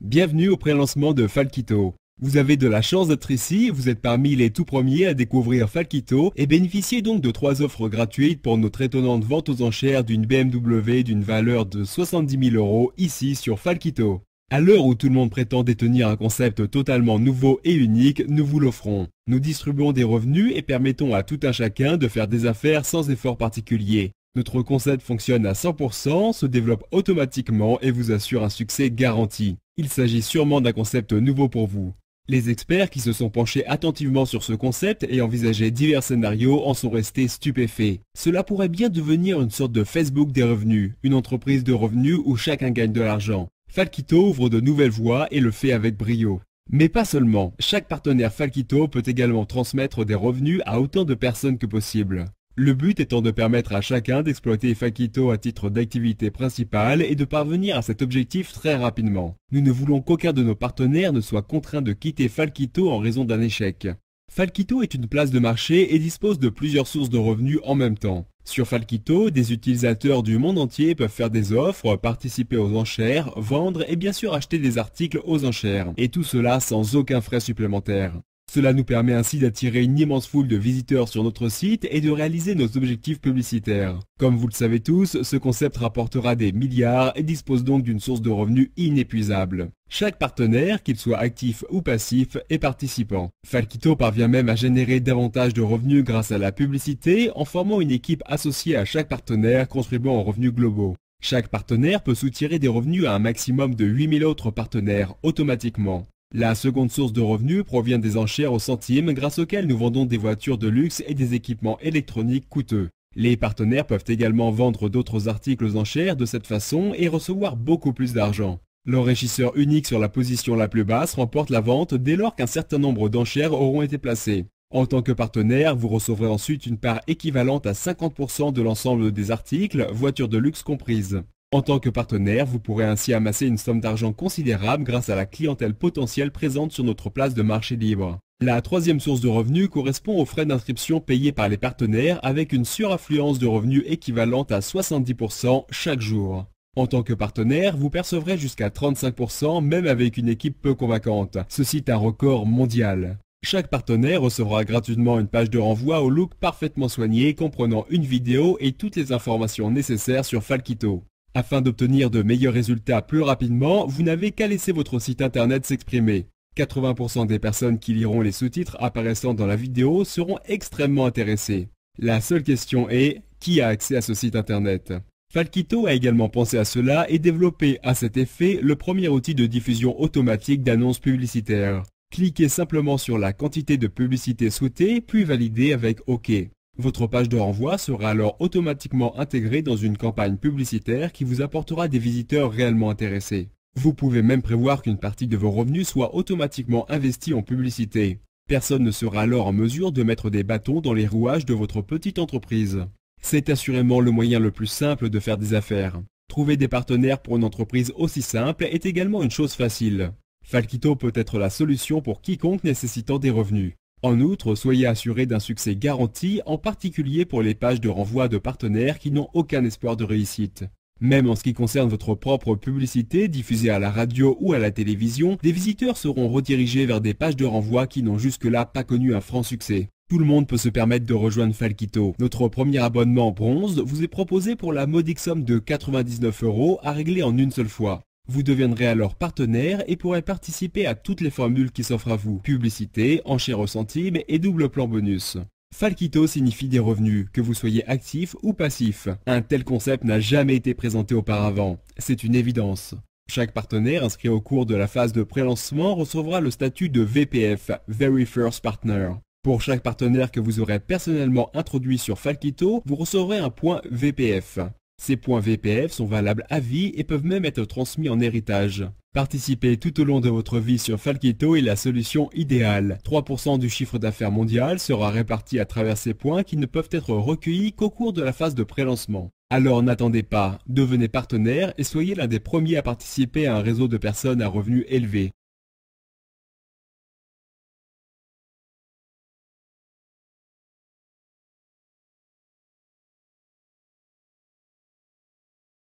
Bienvenue au pré-lancement de Falkito. Vous avez de la chance d'être ici, vous êtes parmi les tout premiers à découvrir Falkito et bénéficiez donc de 3 offres gratuites pour notre étonnante vente aux enchères d'une BMW d'une valeur de 70 000 € ici sur Falkito. À l'heure où tout le monde prétend détenir un concept totalement nouveau et unique, nous vous l'offrons. Nous distribuons des revenus et permettons à tout un chacun de faire des affaires sans effort particulier. Notre concept fonctionne à 100%, se développe automatiquement et vous assure un succès garanti. Il s'agit sûrement d'un concept nouveau pour vous. Les experts qui se sont penchés attentivement sur ce concept et envisagé divers scénarios en sont restés stupéfaits. Cela pourrait bien devenir une sorte de Facebook des revenus, une entreprise de revenus où chacun gagne de l'argent. Falkito ouvre de nouvelles voies et le fait avec brio. Mais pas seulement, chaque partenaire Falkito peut également transmettre des revenus à autant de personnes que possible. Le but étant de permettre à chacun d'exploiter Falkito à titre d'activité principale et de parvenir à cet objectif très rapidement. Nous ne voulons qu'aucun de nos partenaires ne soit contraint de quitter Falkito en raison d'un échec. Falkito est une place de marché et dispose de plusieurs sources de revenus en même temps. Sur Falkito, des utilisateurs du monde entier peuvent faire des offres, participer aux enchères, vendre et bien sûr acheter des articles aux enchères. Et tout cela sans aucun frais supplémentaires. Cela nous permet ainsi d'attirer une immense foule de visiteurs sur notre site et de réaliser nos objectifs publicitaires. Comme vous le savez tous, ce concept rapportera des milliards et dispose donc d'une source de revenus inépuisable. Chaque partenaire, qu'il soit actif ou passif, est participant. Falkito parvient même à générer davantage de revenus grâce à la publicité en formant une équipe associée à chaque partenaire contribuant aux revenus globaux. Chaque partenaire peut soutirer des revenus à un maximum de 8000 autres partenaires automatiquement. La seconde source de revenus provient des enchères au centime grâce auxquelles nous vendons des voitures de luxe et des équipements électroniques coûteux. Les partenaires peuvent également vendre d'autres articles aux enchères de cette façon et recevoir beaucoup plus d'argent. L'enrichisseur unique sur la position la plus basse remporte la vente dès lors qu'un certain nombre d'enchères auront été placées. En tant que partenaire, vous recevrez ensuite une part équivalente à 50% de l'ensemble des articles, voitures de luxe comprises. En tant que partenaire, vous pourrez ainsi amasser une somme d'argent considérable grâce à la clientèle potentielle présente sur notre place de marché libre. La troisième source de revenus correspond aux frais d'inscription payés par les partenaires avec une suraffluence de revenus équivalente à 70% chaque jour. En tant que partenaire, vous percevrez jusqu'à 35% même avec une équipe peu convaincante. Ceci est un record mondial. Chaque partenaire recevra gratuitement une page de renvoi au look parfaitement soigné comprenant une vidéo et toutes les informations nécessaires sur Falkito. Afin d'obtenir de meilleurs résultats plus rapidement, vous n'avez qu'à laisser votre site internet s'exprimer. 80% des personnes qui liront les sous-titres apparaissant dans la vidéo seront extrêmement intéressées. La seule question est, qui a accès à ce site internet? Falkito a également pensé à cela et développé à cet effet le premier outil de diffusion automatique d'annonces publicitaires. Cliquez simplement sur la quantité de publicité souhaitée, puis validez avec OK. Votre page de renvoi sera alors automatiquement intégrée dans une campagne publicitaire qui vous apportera des visiteurs réellement intéressés. Vous pouvez même prévoir qu'une partie de vos revenus soit automatiquement investie en publicité. Personne ne sera alors en mesure de mettre des bâtons dans les rouages de votre petite entreprise. C'est assurément le moyen le plus simple de faire des affaires. Trouver des partenaires pour une entreprise aussi simple est également une chose facile. Falkito peut être la solution pour quiconque nécessitant des revenus. En outre, soyez assuré d'un succès garanti, en particulier pour les pages de renvoi de partenaires qui n'ont aucun espoir de réussite. Même en ce qui concerne votre propre publicité diffusée à la radio ou à la télévision, des visiteurs seront redirigés vers des pages de renvoi qui n'ont jusque-là pas connu un franc succès. Tout le monde peut se permettre de rejoindre Falkito. Notre premier abonnement bronze vous est proposé pour la modique somme de 99 € à régler en une seule fois. Vous deviendrez alors partenaire et pourrez participer à toutes les formules qui s'offrent à vous. Publicité, enchères au centime et double plan bonus. Falkito signifie des revenus, que vous soyez actif ou passif. Un tel concept n'a jamais été présenté auparavant. C'est une évidence. Chaque partenaire inscrit au cours de la phase de pré-lancement recevra le statut de VPF, Very First Partner. Pour chaque partenaire que vous aurez personnellement introduit sur Falkito, vous recevrez un point VPF. Ces points VPF sont valables à vie et peuvent même être transmis en héritage. Participer tout au long de votre vie sur Falkito est la solution idéale. 3% du chiffre d'affaires mondial sera réparti à travers ces points qui ne peuvent être recueillis qu'au cours de la phase de pré-lancement. Alors n'attendez pas, devenez partenaire et soyez l'un des premiers à participer à un réseau de personnes à revenus élevés.